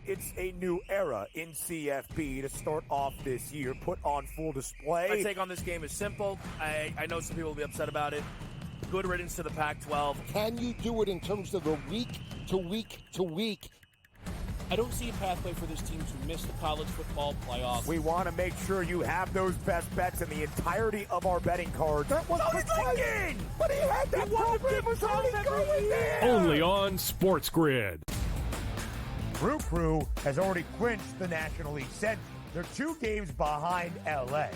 it's a new era in CFB to start off this year, put on full display. My take on this game is simple. I know some people will be upset about it. Good riddance to the Pac-12. Can you do it in terms of the week to week to week? I don't see a pathway for this team to miss the college football playoffs. We want to make sure you have those best bets in the entirety of our betting cards. That was thinking! But he had that program was already going there! Only on SportsGrid. Crew has already clinched the National League Central. They're 2 games behind L.A.,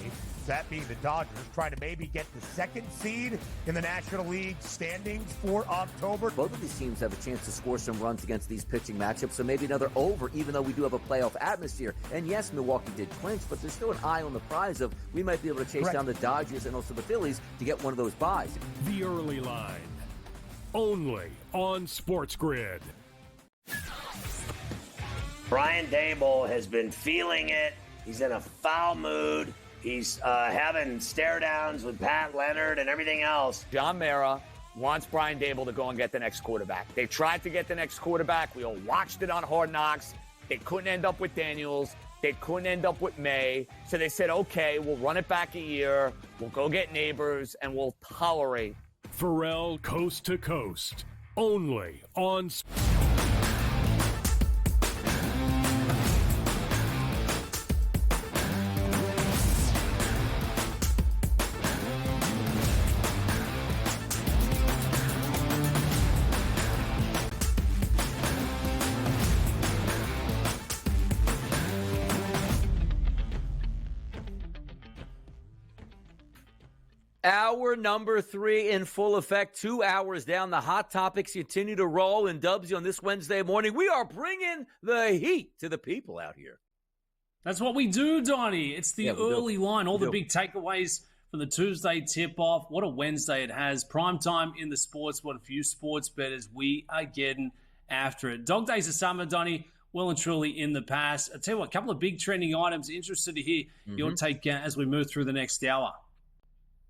that being the Dodgers, trying to maybe get the 2nd seed in the National League standings for October. Both of these teams have a chance to score some runs against these pitching matchups, so maybe another over, even though we do have a playoff atmosphere. And yes, Milwaukee did clinch, but there's still an eye on the prize of we might be able to chase down the Dodgers and also the Phillies to get one of those buys. The early line. Only on SportsGrid. Brian Daboll has been feeling it. He's in a foul mood. He's having stare-downs with Pat Leonard and everything else. John Mara wants Brian Daboll to go and get the next quarterback. They tried to get the next quarterback. We all watched it on Hard Knocks. They couldn't end up with Daniels. They couldn't end up with May. So they said, okay, we'll run it back a year. We'll go get Neighbors, and we'll tolerate. Pharrell Coast to Coast. Only on Hour number 3 in full effect. 2 hours down. The hot topics continue to roll. And Dubsy, on this Wednesday morning, we are bringing the heat to the people out here. That's what we do, Donnie. It's the early line. All the big takeaways from the Tuesday tip-off. What a Wednesday it has. Prime time in the sports. What a few sports bettors. We are getting after it. Dog days of summer, Donnie, well and truly in the past. I'll tell you what, a couple of big trending items. Interested to hear your take as we move through the next hour.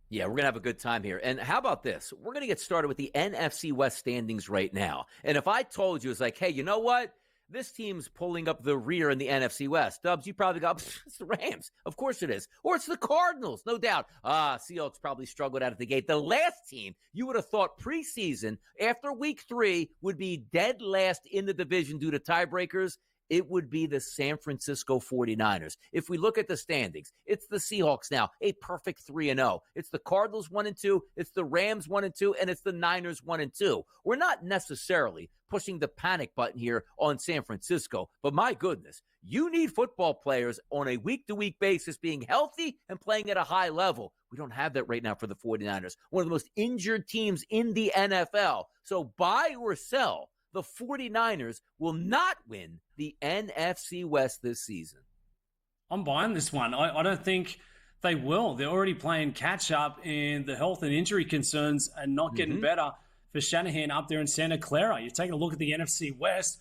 Yeah, we're going to have a good time here. And how about this? We're going to get started with the NFC West standings right now. And if I told you, it's like, hey, you know what? This team's pulling up the rear in the NFC West. Dubs, you probably go, it's the Rams. Of course it is. Or it's the Cardinals, no doubt. Seahawks probably struggled out of the gate. The last team you would have thought preseason, after week 3, would be dead last in the division due to tiebreakers. It would be the San Francisco 49ers. If we look at the standings, it's the Seahawks now, a perfect 3-0. It's the Cardinals 1-2, it's the Rams 1-2, and it's the Niners 1-2. We're not necessarily pushing the panic button here on San Francisco, but my goodness, you need football players on a week-to-week basis being healthy and playing at a high level. We don't have that right now for the 49ers, one of the most injured teams in the NFL. So buy or sell. The 49ers will not win the NFC West this season. I'm buying this one. I don't think they will. They're already playing catch-up, and the health and injury concerns are not getting better for Shanahan up there in Santa Clara. You take a look at the NFC West.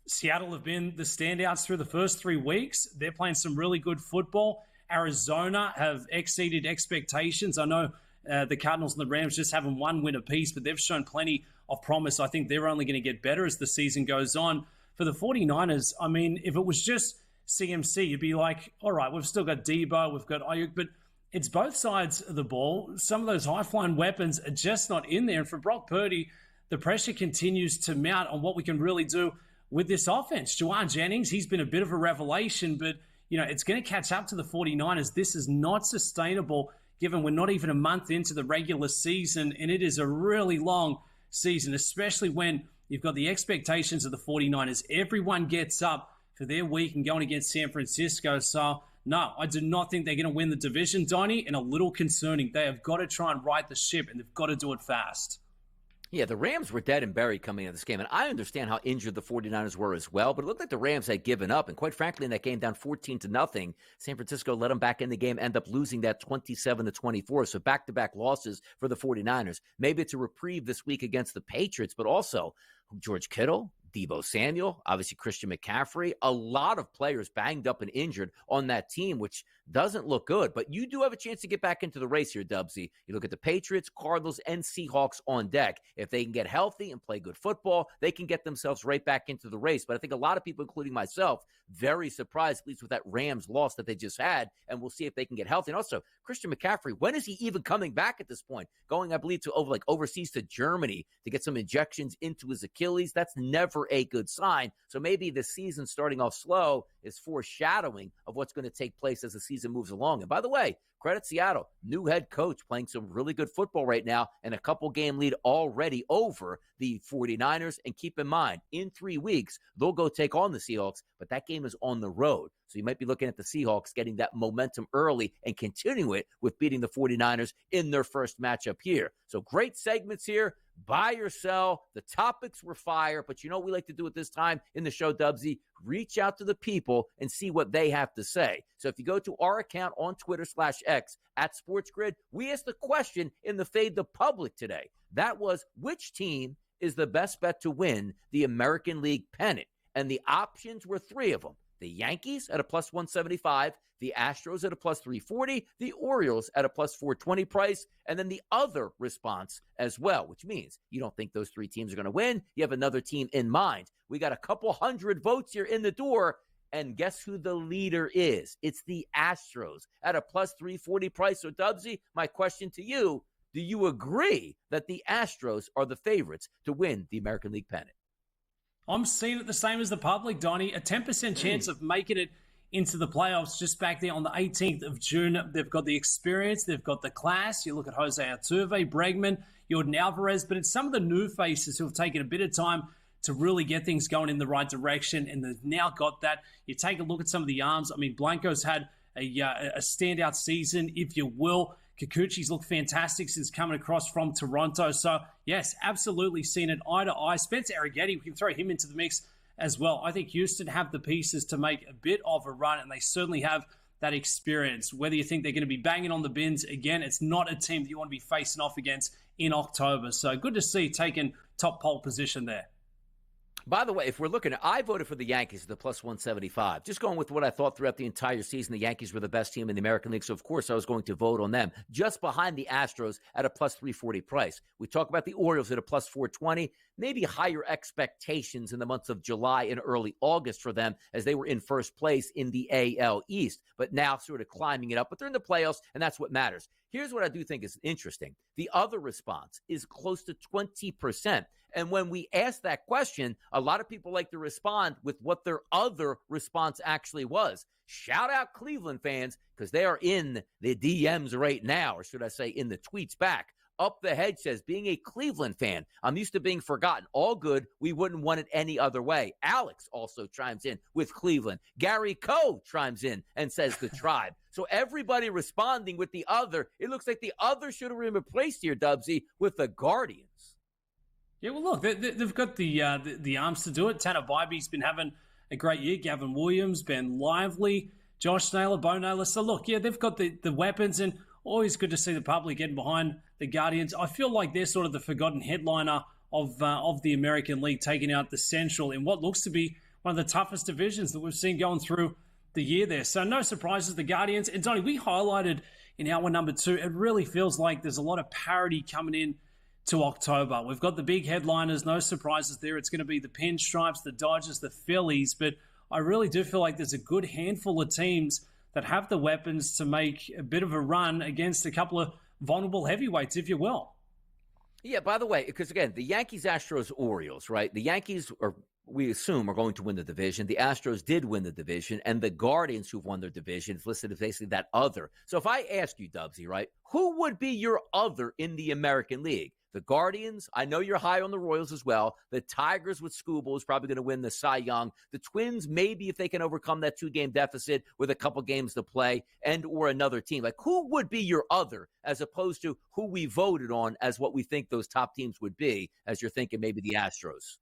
Seattle have been the standouts through the first 3 weeks. They're playing some really good football. Arizona have exceeded expectations. I know the Cardinals and the Rams just having 1 win apiece, but they've shown plenty of promise. I think they're only going to get better as the season goes on. For the 49ers, I mean, if it was just CMC, you'd be like, all right, we've still got Debo, we've got Ayuk, but it's both sides of the ball. Some of those high-flying weapons are just not in there. And for Brock Purdy, the pressure continues to mount on what we can really do with this offense. Juwan Jennings, he's been a bit of a revelation, but it's going to catch up to the 49ers. This is not sustainable given we're not even a month into the regular season, and it is a really long season, especially when you've got the expectations of the 49ers. Everyone gets up for their week and going against San Francisco. So, no, I do not think they're going to win the division, Donnie, and a little concerning. They have got to try and right the ship, and they've got to do it fast. Yeah, the Rams were dead and buried coming into this game, and I understand how injured the 49ers were as well, but it looked like the Rams had given up, and quite frankly, in that game down 14-0, San Francisco let them back in the game, end up losing that 27-24, so back-to-back losses for the 49ers. Maybe it's a reprieve this week against the Patriots, but also George Kittle, Deebo Samuel, obviously Christian McCaffrey, a lot of players banged up and injured on that team, which doesn't look good. But you do have a chance to get back into the race here, Dubsy. You look at the Patriots, Cardinals, and Seahawks on deck. If they can get healthy and play good football, they can get themselves right back into the race. But I think a lot of people, including myself, very surprised, at least with that Rams loss that they just had. And we'll see if they can get healthy. And also, Christian McCaffrey, when is he even coming back at this point? Going, I believe, to overseas to Germany to get some injections into his Achilles. That's never a good sign. So maybe the season starting off slow is foreshadowing of what's going to take place as the season moves along. And by the way, credit Seattle, new head coach playing some really good football right now and a couple game lead already over the 49ers. And keep in mind, in 3 weeks, they'll go take on the Seahawks, but that game is on the road. So you might be looking at the Seahawks getting that momentum early and continue it with beating the 49ers in their first matchup here. So great segments here. Buy or sell. The topics were fire, but you know what we like to do at this time in the show, Dubsy? Reach out to the people and see what they have to say. So if you go to our account on Twitter/X at SportsGrid, we asked the question in the Fade the Public today. That was, which team is the best bet to win the American League pennant? And the options were 3 of them. The Yankees at a plus 175, the Astros at a plus 340, the Orioles at a plus 420 price, and then the other response as well, which means you don't think those 3 teams are going to win. You have another team in mind. We got a couple hundred votes here in the door, and guess who the leader is? It's the Astros at a plus 340 price. So, Dubsy, my question to you, do you agree that the Astros are the favorites to win the American League pennant? I'm seeing it the same as the public, Donnie. A 10% chance of making it into the playoffs just back there on the 18th of June. They've got the experience. They've got the class. You look at Jose Altuve, Bregman, Jordan Alvarez, but it's some of the new faces who have taken a bit of time to really get things going in the right direction, and they've now got that. You take a look at some of the arms. I mean, Blanco's had a standout season, if you will. Kikuchi's looked fantastic since coming across from Toronto. So, yes, absolutely seen it eye to eye. Spencer Arrighetti, we can throw him into the mix as well. I think Houston have the pieces to make a bit of a run, and they certainly have that experience. Whether you think they're going to be banging on the bins again, it's not a team that you want to be facing off against in October. So, good to see taking top pole position there. By the way, if we're looking, I voted for the Yankees at the plus 175. Just going with what I thought throughout the entire season, the Yankees were the best team in the American League. So, of course, I was going to vote on them. Just behind the Astros at a plus 340 price. We talk about the Orioles at a plus 420. Maybe higher expectations in the months of July and early August for them as they were in first place in the AL East. But now sort of climbing it up. But they're in the playoffs, and that's what matters. Here's what I do think is interesting. The other response is close to 20%. And when we ask that question, a lot of people like to respond with what their other response actually was. Shout out Cleveland fans, because they are in the DMs right now, or should I say in the tweets back. Up the Hedge says, being a Cleveland fan, I'm used to being forgotten. All good. We wouldn't want it any other way. Alex also chimes in with Cleveland. Gary Coe chimes in and says the Tribe. So everybody responding with the other. It looks like the other should have been replaced here, Dubsy, with the Guardians. Yeah, well, look, they've got the arms to do it. Tanner Bybee's been having a great year. Gavin Williams, Ben Lively, Josh Naylor, Bo Naylor. So, look, yeah, they've got the weapons, and always good to see the public getting behind the Guardians. I feel like they're sort of the forgotten headliner of the American League, taking out the Central in what looks to be one of the toughest divisions that we've seen going through the year there. So no surprises, the Guardians. And Donnie, we highlighted in hour number 2, it really feels like there's a lot of parity coming in to October. We've got the big headliners, no surprises there. It's going to be the Pinstripes, the Dodgers, the Phillies, but I really do feel like there's a good handful of teams that have the weapons to make a bit of a run against a couple of vulnerable heavyweights, if you will. Yeah, by the way, because again, the Yankees, Astros, Orioles, right? The Yankees are, we assume, are going to win the division. The Astros did win the division, and the Guardians, who've won their division, is listed as basically that other. So if I ask you, Dubsy, right, who would be your other in the American League? The Guardians, I know you're high on the Royals as well. The Tigers with Skubal is probably going to win the Cy Young. The Twins, maybe if they can overcome that 2-game deficit with a couple games to play, and or another team. Like, who would be your other as opposed to who we voted on as what we think those top teams would be, as you're thinking maybe the Astros?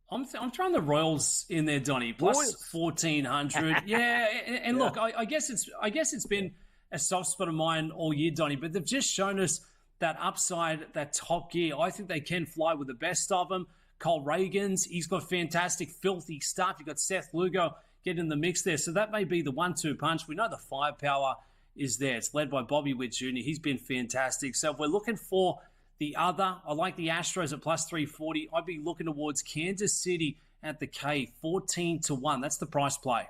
I'm trying the Royals in there, Donnie, plus 1,400. Yeah, and look, I guess it's been a soft spot of mine all year, Donnie, but they've just shown us that upside, that top gear. I think they can fly with the best of them. Cole Reagans, he's got fantastic, filthy stuff. You've got Seth Lugo get in the mix there. So that may be the 1-2 punch. We know the firepower is there. It's led by Bobby Witt Jr. He's been fantastic. So if we're looking for the other, I like the Astros at plus 340. I'd be looking towards Kansas City at the K, 14-1. That's the price play.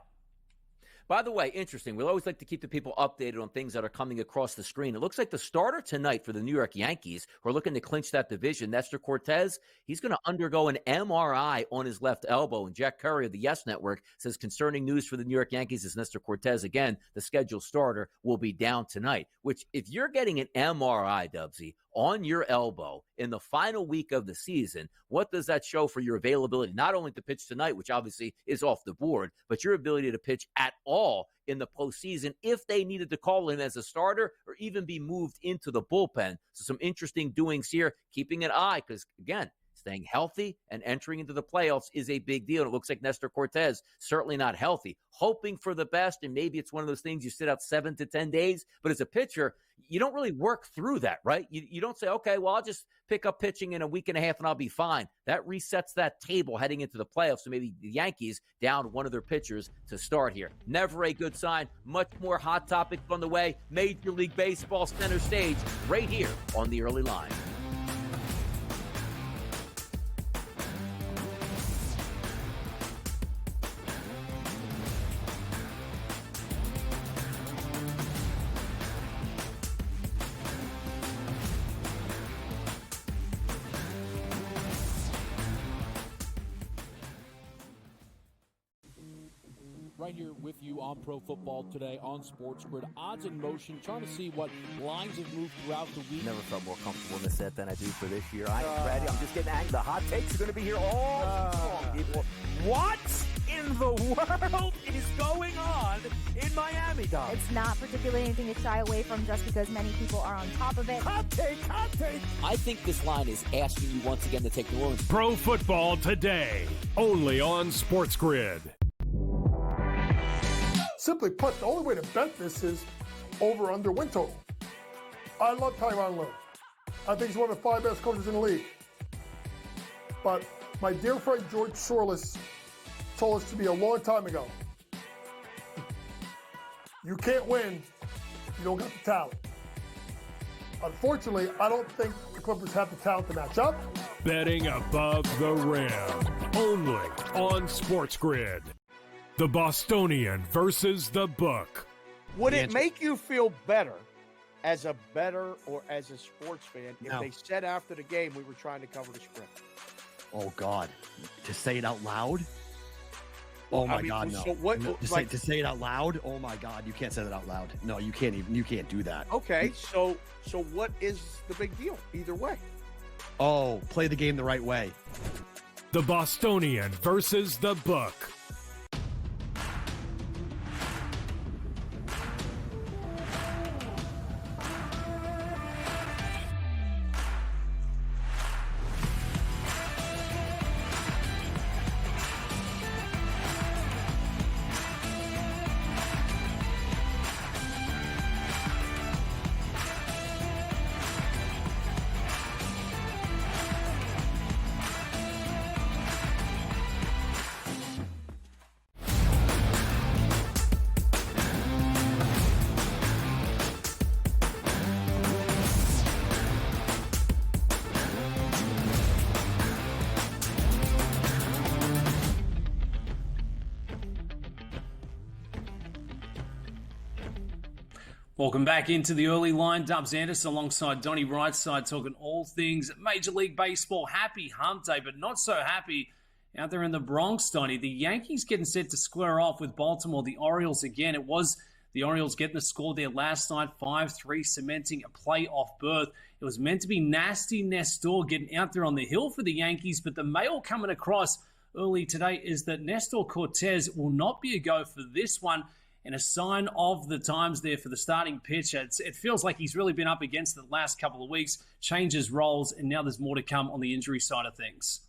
By the way, interesting. We always like to keep the people updated on things that are coming across the screen. It looks like the starter tonight for the New York Yankees, who are looking to clinch that division, Nestor Cortez, he's going to undergo an MRI on his left elbow. And Jack Curry of the Yes Network says concerning news for the New York Yankees is Nestor Cortez, again, the scheduled starter, will be down tonight. Which, if you're getting an MRI, Dubsy, on your elbow in the final week of the season, what does that show for your availability, not only to pitch tonight, which obviously is off the board, but your ability to pitch at all in the postseason if they needed to call him as a starter or even be moved into the bullpen? So some interesting doings here, keeping an eye, because, again, staying healthy and entering into the playoffs is a big deal. It looks like Nestor Cortez certainly not healthy. Hoping for the best, and maybe it's one of those things you sit out 7 to 10 days, but as a pitcher, you don't really work through that, right? You don't say, okay, well, I'll just pick up pitching in a week and a half and I'll be fine. That resets that table heading into the playoffs. So maybe the Yankees down one of their pitchers to start here. Never a good sign. Much more hot topics on the way. Major League Baseball center stage right here on the early line. Right here with you on Pro Football Today on SportsGrid. Odds in motion, trying to see what lines have moved throughout the week. Never felt more comfortable in this set than I do for this year. I am ready. I'm just getting angry. The hot takes are going to be here all long, people. What in the world is going on in Miami, Dom? It's not particularly anything to shy away from just because many people are on top of it. Hot take, hot take. I think this line is asking you once again to take New Orleans. Pro Football Today, only on SportsGrid. Simply put, the only way to bet this is over-under win total. I love Tyronn Lue. I think he's one of the 5 best coaches in the league. But my dear friend George Sorlis told us to me a long time ago, you can't win if you don't got the talent. Unfortunately, I don't think the Clippers have the talent to match up. Betting above the rim, only on SportsGrid. The Bostonian versus the book. Would it make you feel better as a bettor or as a sports fan if they said after the game we were trying to cover the spread? Oh, God. To say it out loud? Oh, my God, no. So what, no to say it out loud? Oh, my God. You can't say that out loud. No, you can't do that. Okay, so what is the big deal either way? Oh, play the game the right way. The Bostonian versus the book. Welcome back into the early line. Dubs Anderson alongside Donnie Rightside talking all things Major League Baseball. Happy hump day, but not so happy out there in the Bronx, Donnie. The Yankees getting set to square off with Baltimore. The Orioles again. It was the Orioles getting the score there last night, 5-3, cementing a playoff berth. It was meant to be nasty Nestor getting out there on the hill for the Yankees, but the mail coming across early today is that Nestor Cortez will not be a go for this one. And a sign of the times there for the starting pitcher. It feels like he's really been up against it the last couple of weeks, changes roles, and now there's more to come on the injury side of things.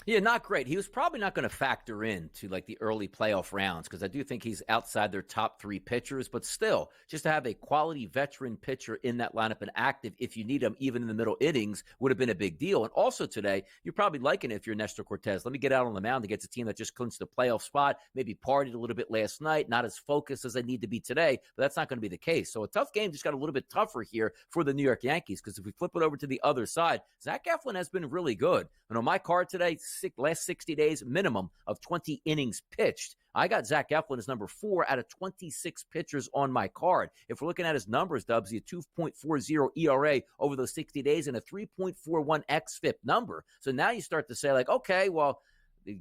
Yeah, not great. He was probably not going to factor in to like the early playoff rounds because I do think he's outside their top 3 pitchers. But still, just to have a quality veteran pitcher in that lineup and active if you need him even in the middle innings would have been a big deal. And also today, you're probably liking it if you're Nestor Cortez. Let me get out on the mound against a team that just clinched the playoff spot, maybe partied a little bit last night, not as focused as I need to be today, but that's not going to be the case. So a tough game just got a little bit tougher here for the New York Yankees because if we flip it over to the other side, Zach Eflin has been really good. And on my card today, last 60 days, minimum of 20 innings pitched. I got Zach Eflin as number 4 out of 26 pitchers on my card. If we're looking at his numbers, Dubs, a 2.40 ERA over those 60 days and a 3.41 xFIP number. So now you start to say, like, okay, well,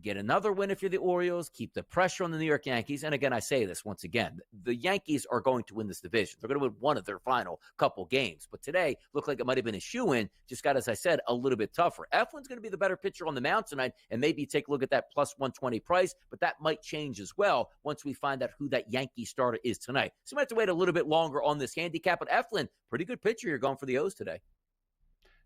get another win if you're the Orioles, keep the pressure on the New York Yankees. And again, I say this once again, the Yankees are going to win this division. They're going to win one of their final couple games. But today looked like it might have been a shoo-in, just got, as I said, a little bit tougher. Eflin's going to be the better pitcher on the mound tonight, and maybe take a look at that plus 120 price, but that might change as well once we find out who that Yankee starter is tonight. So we might have to wait a little bit longer on this handicap, but Eflin, pretty good pitcher you're going for the O's today.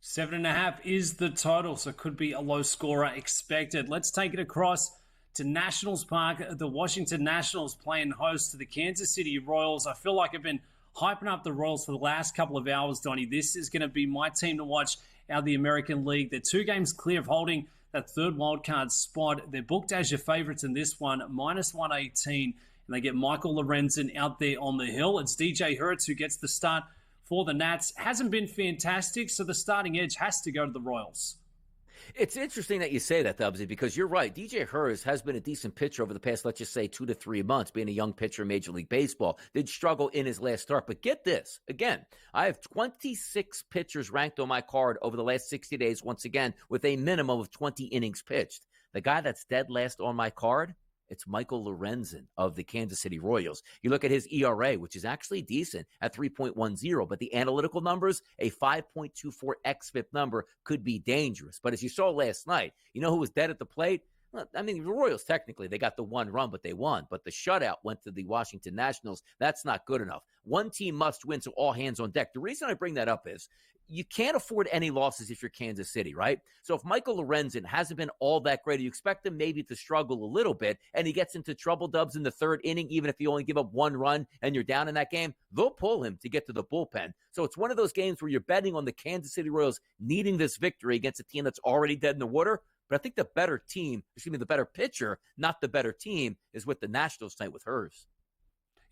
7.5 is the total, so could be a low scorer expected. Let's take it across to Nationals Park. The Washington Nationals playing host to the Kansas City Royals. I feel like I've been hyping up the Royals for the last couple of hours, Donnie. This is going to be my team to watch out of the American League. They're 2 games clear of holding that third wildcard spot. They're booked as your favorites in this one, minus 118, and they get Michael Lorenzen out there on the hill. It's DJ Hurts who gets the start for the Nats. Hasn't been fantastic, so the starting edge has to go to the Royals. It's interesting that you say that, Dubsy, because you're right. DJ Hurts has been a decent pitcher over the past, let's just say, 2 to 3 months, being a young pitcher in Major League Baseball. Did struggle in his last start. But get this. Again, I have 26 pitchers ranked on my card over the last 60 days, once again, with a minimum of 20 innings pitched. The guy that's dead last on my card, it's Michael Lorenzen of the Kansas City Royals. You look at his ERA, which is actually decent at 3.10, but the analytical numbers, a 5.24 xFIP number, could be dangerous. But as you saw last night, you know who was dead at the plate? Well, I mean, the Royals, technically, they got the 1 run, but they won. But the shutout went to the Washington Nationals. That's not good enough. One team must win, so all hands on deck. The reason I bring that up is you can't afford any losses if you're Kansas City, right? So if Michael Lorenzen hasn't been all that great, you expect him maybe to struggle a little bit, and he gets into trouble, Dubs, in the 3rd inning, even if you only give up 1 run and you're down in that game, they'll pull him to get to the bullpen. So it's one of those games where you're betting on the Kansas City Royals needing this victory against a team that's already dead in the water. But I think the better team, the better pitcher, not the better team, is with the Nationals tonight with hers.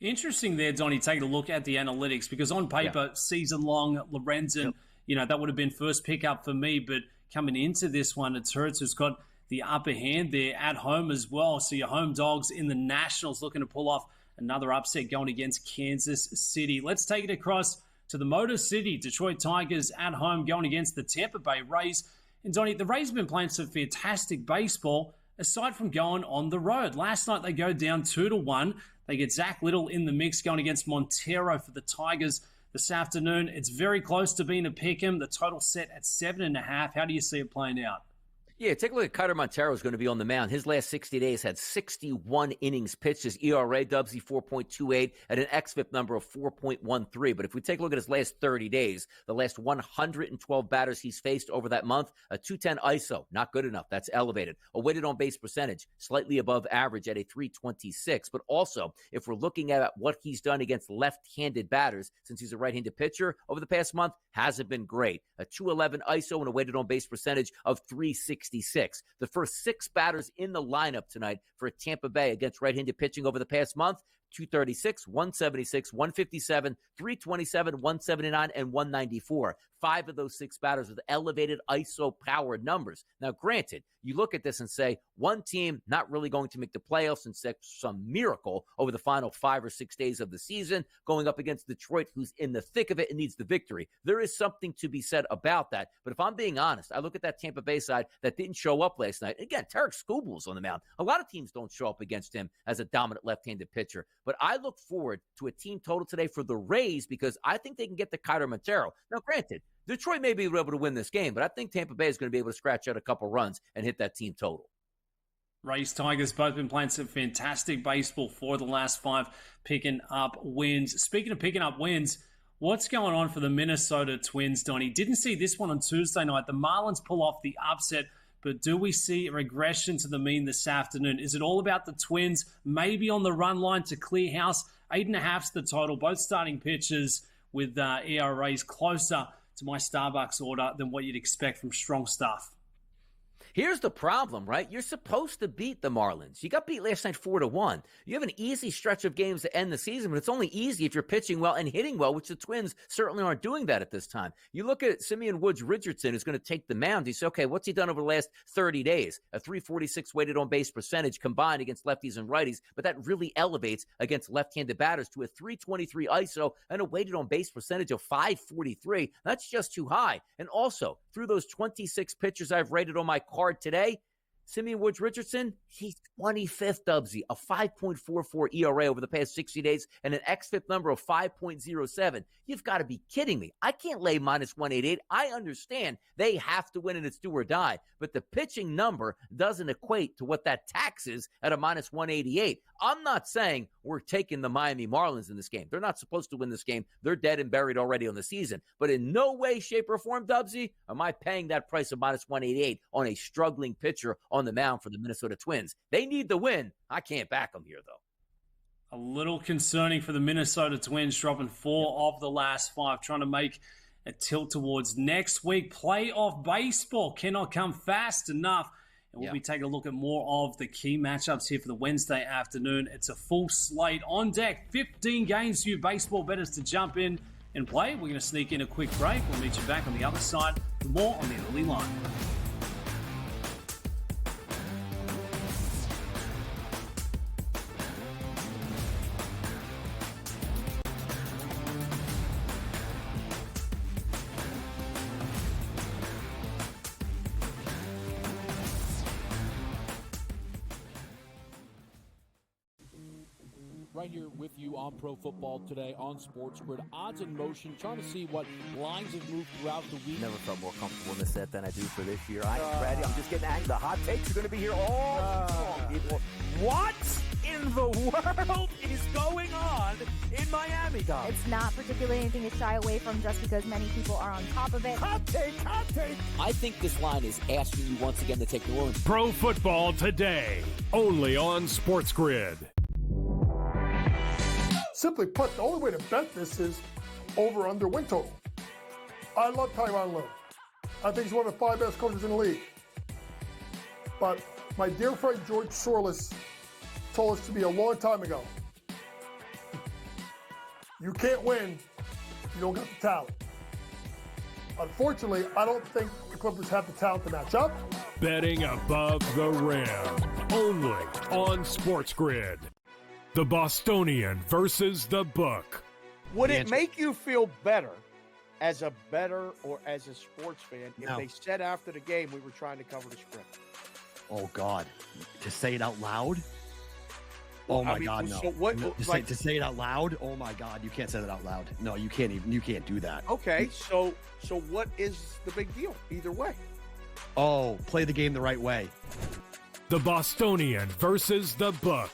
Interesting there, Donnie, taking a look at the analytics, because on paper, season-long, Lorenzen, that would have been first pickup for me, but coming into this one, it's Hurts who's got the upper hand there at home as well. So your home dogs in the Nationals looking to pull off another upset going against Kansas City. Let's take it across to the Motor City. Detroit Tigers at home going against the Tampa Bay Rays. And Donnie, the Rays have been playing some fantastic baseball aside from going on the road. Last night they go down 2-1. They get Zach Little in the mix going against Montero for the Tigers this afternoon. It's very close to being a pick'em. The total set at 7.5. How do you see it playing out? Yeah, take a look at Kiter Montero is going to be on the mound. His last 60 days had 61 innings pitched. His ERA, Dubsy, 4.28 at an xFIP number of 4.13. But if we take a look at his last 30 days, the last 112 batters he's faced over that month, a 210 ISO, not good enough. That's elevated. A weighted on base percentage, slightly above average at a 326. But also, if we're looking at what he's done against left-handed batters, since he's a right-handed pitcher over the past month, hasn't been great. A 211 ISO and a weighted on base percentage of 366. The first 6 batters in the lineup tonight for Tampa Bay against right-handed pitching over the past month, 236, 176, 157, 327, 179, and 194. 5 of those 6 batters with elevated ISO power numbers. Now, granted, you look at this and say, one team not really going to make the playoffs and some miracle over the final 5 or 6 days of the season, going up against Detroit, who's in the thick of it and needs the victory. There is something to be said about that. But if I'm being honest, I look at that Tampa Bay side that didn't show up last night. Again, Tarek Skubal's on the mound. A lot of teams don't show up against him as a dominant left-handed pitcher. But I look forward to a team total today for the Rays because I think they can get the Kiter Montero. Now, granted, Detroit may be able to win this game, but I think Tampa Bay is going to be able to scratch out a couple runs and hit that team total. Rays, Tigers both been playing some fantastic baseball for the last 5, picking up wins. Speaking of picking up wins, what's going on for the Minnesota Twins, Donnie? Didn't see this one on Tuesday night. The Marlins pull off the upset But do we see a regression to the mean this afternoon? Is it all about the Twins, maybe on the run line to clear house? 8.5's the total, both starting pitchers with ERAs closer to my Starbucks order than what you'd expect from strong stuff. Here's the problem, right? You're supposed to beat the Marlins. You got beat last night 4-1. You have an easy stretch of games to end the season, but it's only easy if you're pitching well and hitting well, which the Twins certainly aren't doing that at this time. You look at Simeon Woods Richardson, who's going to take the mound. You say, okay, what's he done over the last 30 days? A 346 weighted on base percentage combined against lefties and righties, but that really elevates against left-handed batters to a 323 ISO and a weighted on base percentage of 543. That's just too high. And also, through those 26 pitchers I've rated on my card today, Simeon Woods Richardson, he's 25th, Dubsy, a 5.44 ERA over the past 60 days and an xFIP number of 5.07. You've got to be kidding me. I can't lay minus 188. I understand they have to win and it's do or die, but the pitching number doesn't equate to what that tax is at a minus 188. I'm not saying we're taking the Miami Marlins in this game. They're not supposed to win this game. They're dead and buried already on the season. But in no way, shape, or form, Dubsy, am I paying that price of minus 188 on a struggling pitcher on the mound for the Minnesota Twins. They need the win. I can't back them here, though. A little concerning for the Minnesota Twins, dropping 4 of the last 5, trying to make a tilt towards next week. Playoff baseball cannot come fast enough. And we'll be taking a look at more of the key matchups here for the Wednesday afternoon. It's a full slate on deck. 15 games for you baseball bettors to jump in and play. We're going to sneak in a quick break. We'll meet you back on the other side for more on the early line. Right here with you on Pro Football Today on SportsGrid. Odds in motion, trying to see what lines have moved throughout the week. Never felt more comfortable in the set than I do for this year. I'm ready. I'm just getting angry. The hot takes are going to be here all long, people. What in the world is going on in Miami, Dom? It's not particularly anything to shy away from just because many people are on top of it. Hot take, hot take. I think this line is asking you once again to take New Orleans. Pro Football Today, only on SportsGrid. Simply put, the only way to bet this is over/under win total. I love Tyronn Lue. I think he's one of the 5 best coaches in the league. But my dear friend George Soros told us to me a long time ago, you can't win if you don't got the talent. Unfortunately, I don't think the Clippers have the talent to match up. Betting above the rim, only on SportsGrid. The Bostonian versus the Book. Would it make you feel better as a bettor or as a sports fan if they said after the game we were trying to cover the spread? Oh, God. To say it out loud? Oh, my God, no. So what, to say it out loud? Oh, my God. You can't say that out loud. No, you can't even. You can't do that. Okay, so what is the big deal either way? Oh, play the game the right way. The Bostonian versus the Book.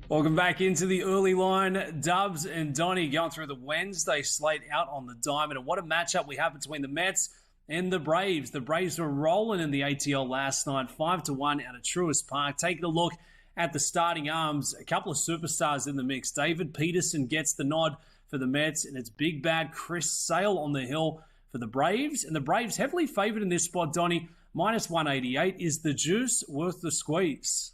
Welcome back into the early line. Dubs and Donnie going through the Wednesday slate out on the diamond. And what a matchup we have between the Mets and the Braves. The Braves were rolling in the ATL last night, 5-1 out of Truist Park. Taking a look at the starting arms, a couple of superstars in the mix. David Peterson gets the nod for the Mets, and it's big bad Chris Sale on the hill for the Braves. And the Braves heavily favored in this spot, Donnie. Minus 188. Is the juice worth the squeeze?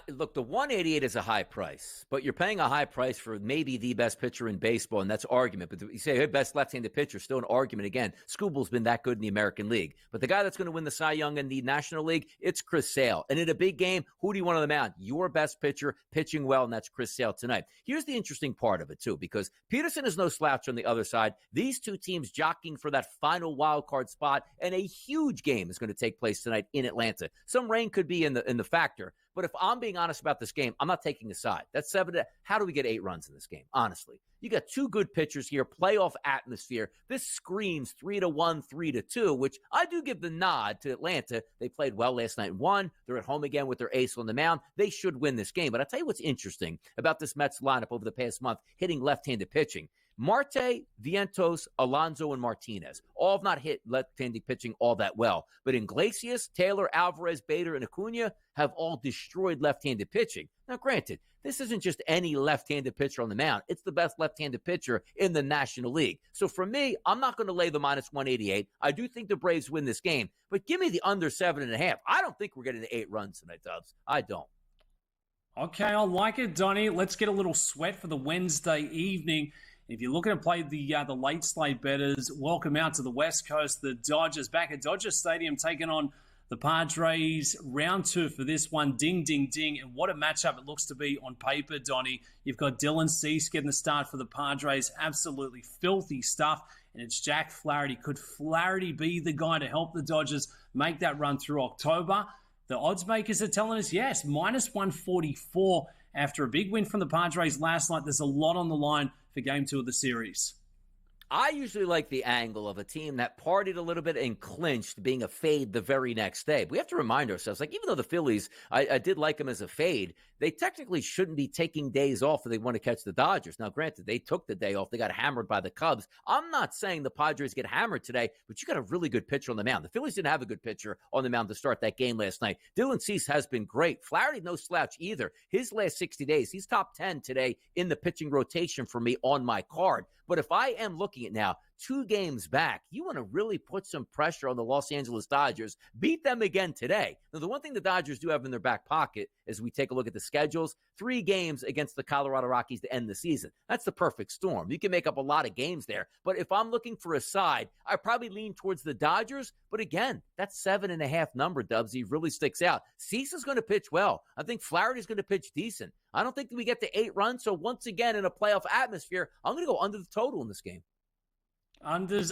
Look, the 188 is a high price, but you're paying a high price for maybe the best pitcher in baseball, and that's argument. But you say, hey, best left-handed pitcher, still an argument. Again, Skubal's been that good in the American League. But the guy that's going to win the Cy Young in the National League, it's Chris Sale. And in a big game, who do you want on the mound? Your best pitcher pitching well, and that's Chris Sale tonight. Here's the interesting part of it, too, because Peterson is no slouch on the other side. These two teams jockeying for that final wild card spot, and a huge game is going to take place tonight in Atlanta. Some rain could be in the factor. But if I'm being honest about this game, I'm not taking a side. That's 7 to. How do we get 8 runs in this game? Honestly, you got two good pitchers here, playoff atmosphere. This screams 3-1, 3-2, which I do give the nod to Atlanta. They played well last night and won. They're at home again with their ace on the mound. They should win this game. But I'll tell you what's interesting about this Mets lineup over the past month, hitting left-handed pitching. Marte, Vientos, Alonso, and Martinez all have not hit left-handed pitching all that well. But Iglesias, Taylor, Alvarez, Bader, and Acuna have all destroyed left-handed pitching. Now, granted, this isn't just any left-handed pitcher on the mound. It's the best left-handed pitcher in the National League. So for me, I'm not going to lay the minus 188. I do think the Braves win this game, but give me the under 7.5. I don't think we're getting the 8 runs tonight, Dubs. I don't. Okay, I like it, Donnie. Let's get a little sweat for the Wednesday evening. If you're looking to play the late slate bettors, welcome out to the West Coast. The Dodgers back at Dodger Stadium taking on the Padres. Round 2 for this one. Ding, ding, ding. And what a matchup it looks to be on paper, Donnie. You've got Dylan Cease getting the start for the Padres. Absolutely filthy stuff. And it's Jack Flaherty. Could Flaherty be the guy to help the Dodgers make that run through October? The odds makers are telling us yes. Minus 144 after a big win from the Padres last night. There's a lot on the line for Game 2 of the series. I usually like the angle of a team that partied a little bit and clinched being a fade the very next day. But we have to remind ourselves, like, even though the Phillies, I did like them as a fade, they technically shouldn't be taking days off if they want to catch the Dodgers. Now, granted, they took the day off. They got hammered by the Cubs. I'm not saying the Padres get hammered today, but you got a really good pitcher on the mound. The Phillies didn't have a good pitcher on the mound to start that game last night. Dylan Cease has been great. Flaherty, no slouch either. His last 60 days, he's top 10 today in the pitching rotation for me on my card. But if I am looking at now 2 games back, you want to really put some pressure on the Los Angeles Dodgers, beat them again today. Now, the one thing the Dodgers do have in their back pocket as we take a look at the schedules, 3 games against the Colorado Rockies to end the season. That's the perfect storm. You can make up a lot of games there. But if I'm looking for a side, I probably lean towards the Dodgers. But again, that 7.5 number, Dubsy, really sticks out. Cease is going to pitch well. I think Flaherty's going to pitch decent. I don't think that we get to 8 runs. So once again, in a playoff atmosphere, I'm going to go under the total in this game. Unders.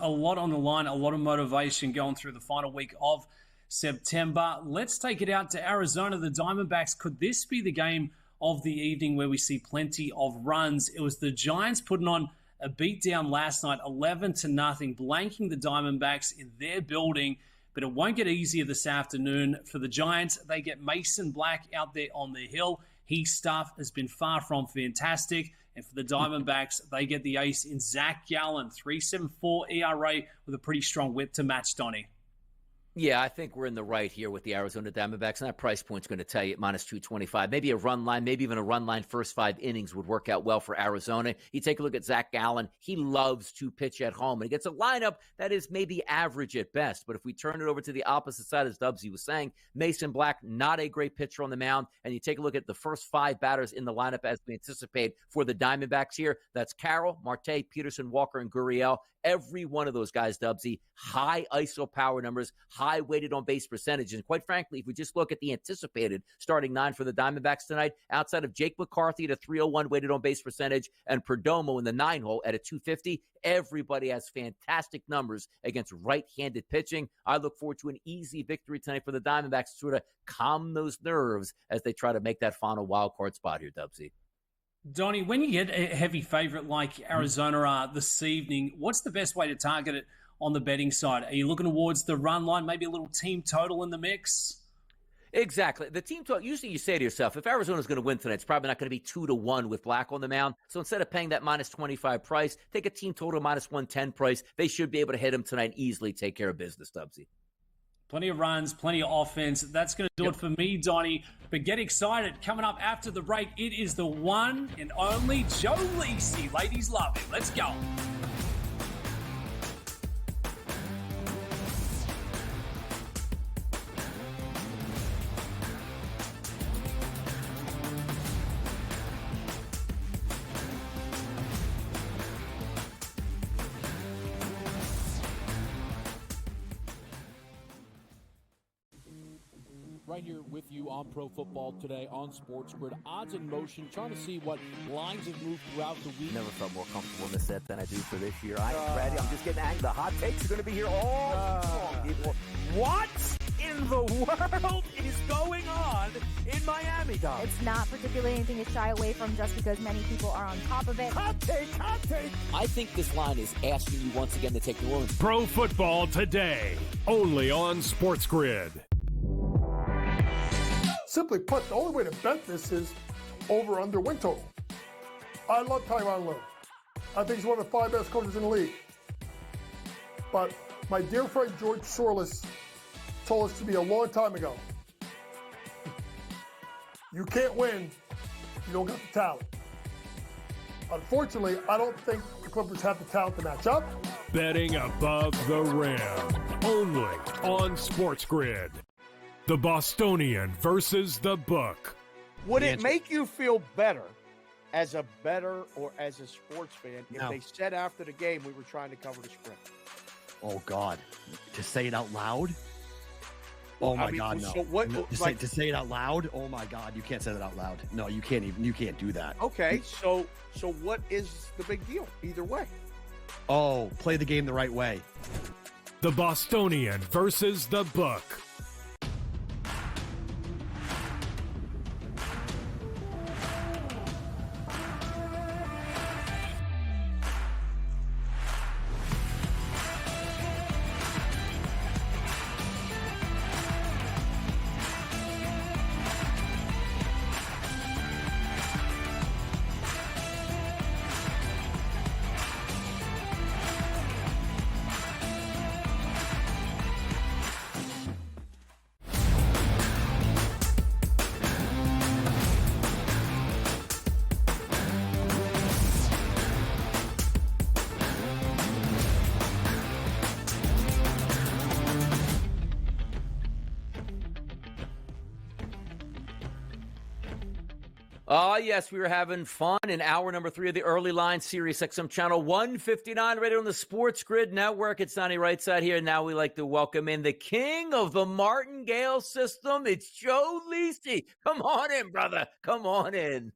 A lot on the line, a lot of motivation going through the final week of September. Let's take it out to Arizona, the Diamondbacks. Could this be the game of the evening where we see plenty of runs? It was the Giants putting on a beatdown last night, 11-0, blanking the Diamondbacks in their building. But it won't get easier this afternoon. For the Giants, they get Mason Black out there on the hill. His stuff has been far from fantastic. And for the Diamondbacks, they get the ace in Zach Gallen, 3.74 ERA with a pretty strong whip to match, Donnie. Yeah, I think we're in the right here with the Arizona Diamondbacks, and that price point's going to tell you at minus 225. Maybe a run line, maybe even a run line first 5 innings would work out well for Arizona. You take a look at Zach Gallen. He loves to pitch at home, and he gets a lineup that is maybe average at best. But if we turn it over to the opposite side, as Dubsy was saying, Mason Black, not a great pitcher on the mound, and you take a look at the first 5 batters in the lineup as we anticipate for the Diamondbacks here. That's Carroll, Marte, Peterson, Walker, and Gurriel. Every one of those guys, Dubsy, high ISO power numbers, high weighted on base percentage. And quite frankly, if we just look at the anticipated starting 9 for the Diamondbacks tonight, outside of Jake McCarthy at a 301 weighted on base percentage and Perdomo in the 9 hole at a 250, everybody has fantastic numbers against right-handed pitching. I look forward to an easy victory tonight for the Diamondbacks to sort of calm those nerves as they try to make that final wild card spot here, Dubsy. Donnie, when you get a heavy favorite like Arizona this evening, what's the best way to target it on the betting side? Are you looking towards the run line, maybe a little team total in the mix? Exactly. The team total, usually you say to yourself, if Arizona's going to win tonight, it's probably not going to be 2-1 with Black on the mound. So instead of paying that minus 25 price, take a team total minus 110 price. They should be able to hit them tonight and easily take care of business, Dubsy. Plenty of runs, plenty of offense. That's going to do it for me, Donnie. But get excited. Coming up after the break, it is the one and only Joe Lisi. Ladies love him. Let's go. Right here with you on Pro Football Today on SportsGrid. Odds in motion, trying to see what lines have moved throughout the week. Never felt more comfortable in this set than I do for this year. Brady, I'm just getting angry. The hot takes are going to be here all long, people. What in the world is going on in Miami, Dom? It's not particularly anything to shy away from just because many people are on top of it. Hot take. I think this line is asking you once again to take New Orleans. Pro Football Today, only on SportsGrid. Simply put, the only way to bet this is over under win total. I love Tyronn Lue. I think he's one of the 5 best coaches in the league. But my dear friend George Sorlis told us to me a long time ago, you can't win if you don't got the talent. Unfortunately, I don't think the Clippers have the talent to match up. Betting above the rim, only on SportsGrid. The Bostonian versus the Book. Would it make you feel better as a bettor or as a sports fan if they said after the game we were trying to cover the spread? Oh, God. To say it out loud? Oh, my God, no. So what, to say it out loud? Oh, my God. You can't say that out loud. No, you can't do that. Okay, so what is the big deal either way? Oh, play the game the right way. The Bostonian versus the Book. Oh, yes, we were having fun in hour number 3 of the Early Line, Sirius XM Channel 159, right on the SportsGrid Network. It's Donnie Rightside here. Now we like to welcome in the king of the martingale system. It's Joe Lisi. Come on in, brother. Come on in.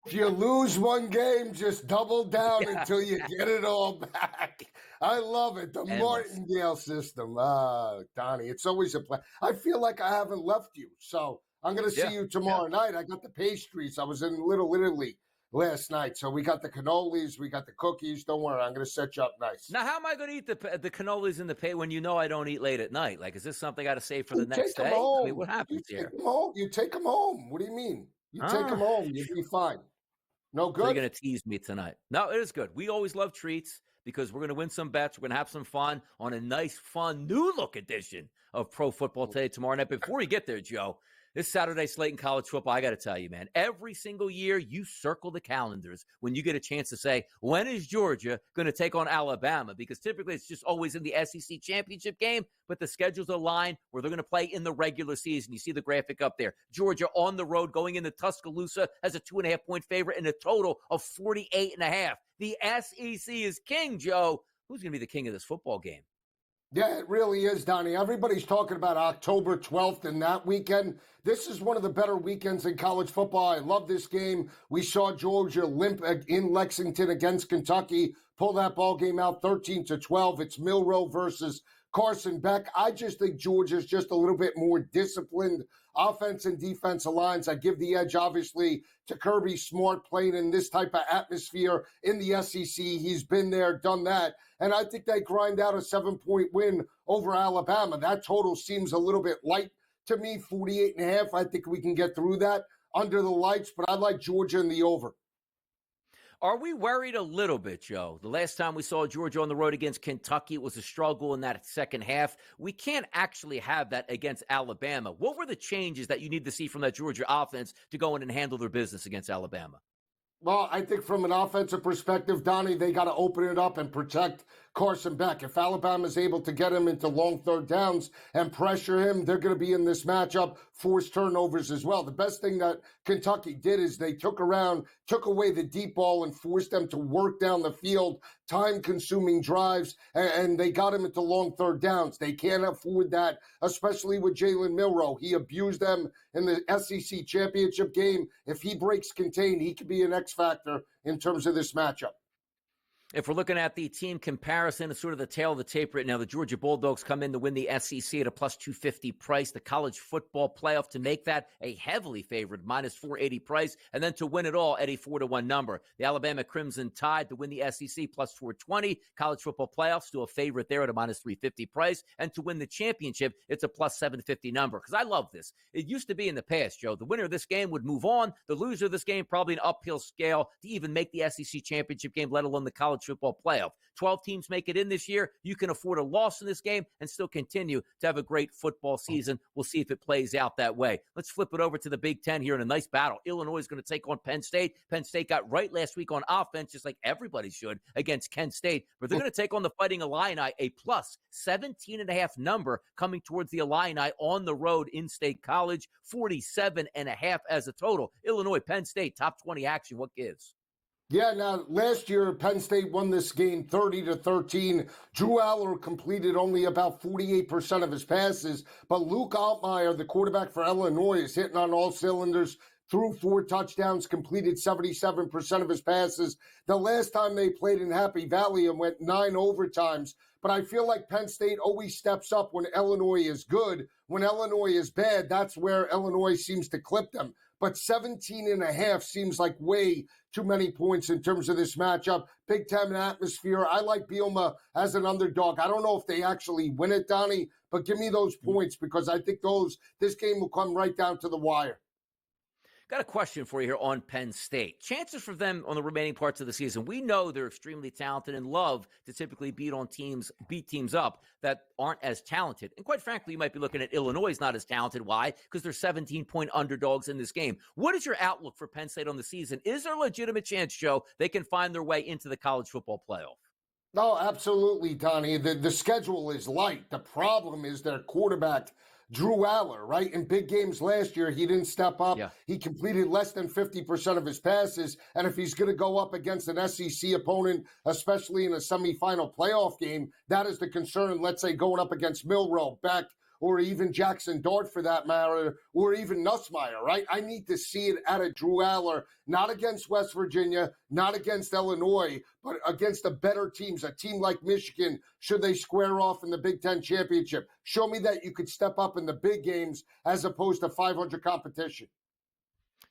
If you lose one game, just double down until you get it all back. I love it. The martingale system. Donnie, it's always a pleasure. I feel like I haven't left you, so I'm going to see you tomorrow night. I got the pastries. I was in Little Italy last night, so we got the cannolis, we got the cookies. Don't worry, I'm going to set you up nice. Now, how am I going to eat the cannolis and the pay when you know I don't eat late at night? Like, is this something I got to save for the next day? I mean, what happens here? You take them home. What do you mean? You take them home. You'll be fine. No good? So you're going to tease me tonight. No, it is good. We always love treats because we're going to win some bets. We're going to have some fun on a nice, fun, new-look edition of Pro Football Today tomorrow night. Before you get there, Joe, this Saturday slate in college football, I got to tell you, man, every single year you circle the calendars when you get a chance to say, when is Georgia going to take on Alabama? Because typically it's just always in the SEC championship game, but the schedules align where they're going to play in the regular season. You see the graphic up there. Georgia on the road going into Tuscaloosa as a 2.5-point favorite in a total of 48.5. The SEC is king, Joe. Who's going to be the king of this football game? Yeah, it really is, Donnie. Everybody's talking about October 12th and that weekend. This is one of the better weekends in college football. I love this game. We saw Georgia limp in Lexington against Kentucky, pull that ball game out 13-12. It's Milroe versus Carson Beck. I just think Georgia's just a little bit more disciplined. Offense and defensive lines, I give the edge, obviously, to Kirby Smart playing in this type of atmosphere in the SEC. He's been there, done that. And I think they grind out a 7-point win over Alabama. That total seems a little bit light to me, 48.5. I think we can get through that under the lights, but I like Georgia in the over. Are we worried a little bit, Joe? The last time we saw Georgia on the road against Kentucky, it was a struggle in that second half. We can't actually have that against Alabama. What were the changes that you need to see from that Georgia offense to go in and handle their business against Alabama? Well, I think from an offensive perspective, Donnie, they got to open it up and protect Carson Beck. If Alabama's able to get him into long third downs and pressure him, they're going to be in this matchup, force turnovers as well. The best thing that Kentucky did is they took away the deep ball and forced them to work down the field, time-consuming drives, and they got him into long third downs. They can't afford that, especially with Jalen Milroe. He abused them in the SEC championship game. If he breaks contain, he could be an X factor in terms of this matchup. If we're looking at the team comparison, it's sort of the tail of the tape right now. The Georgia Bulldogs come in to win the SEC at a plus 250 price. The college football playoff to make that a heavily favored minus 480 price, and then to win it all at a 4-1 number. The Alabama Crimson Tide to win the SEC plus 420. College football playoffs still a favorite there at a minus 350 price. And to win the championship, it's a plus 750 number. Because I love this. It used to be in the past, Joe. The winner of this game would move on. The loser of this game, probably an uphill scale to even make the SEC championship game, let alone the college football playoff. 12 teams make it in this year. You can afford a loss in this game and still continue to have a great football season. We'll see if it plays out that way. Let's flip it over to the Big Ten here in a nice battle. Illinois is going to take on Penn State. Penn State got right last week on offense, just like everybody should, against Kent State. But they're going to take on the Fighting Illini, a plus 17.5 number coming towards the Illini on the road in State College, 47.5 as a total. Illinois, Penn State, top 20 action. What gives? Yeah, now, last year, Penn State won this game 30-13. Drew Aller completed only about 48% of his passes, but Luke Altmaier, the quarterback for Illinois, is hitting on all cylinders, threw 4 touchdowns, completed 77% of his passes. The last time they played in Happy Valley and went 9 overtimes, but I feel like Penn State always steps up when Illinois is good. When Illinois is bad, that's where Illinois seems to clip them. But 17.5 seems like way too many points in terms of this matchup. Big Ten atmosphere. I like Bielema as an underdog. I don't know if they actually win it, Donnie, but give me those points because I think this game will come right down to the wire. Got a question for you here on Penn State. Chances for them on the remaining parts of the season. We know they're extremely talented and love to typically beat teams up that aren't as talented. And quite frankly, you might be looking at Illinois is not as talented. Why? Because they're 17-point underdogs in this game. What is your outlook for Penn State on the season? Is there a legitimate chance, Joe, they can find their way into the college football playoff? No, absolutely, Donnie. The schedule is light. The problem is their quarterback, Drew Aller, right? In big games last year, he didn't step up. Yeah. He completed less than 50% of his passes. And if he's going to go up against an SEC opponent, especially in a semifinal playoff game, that is the concern. Let's say going up against Milroe, Beck, or even Jackson Dart for that matter, or even Nussmeier, right? I need to see it out of Drew Aller, not against West Virginia, not against Illinois, but against the better teams, a team like Michigan, should they square off in the Big Ten championship. Show me that you could step up in the big games as opposed to 500 competition.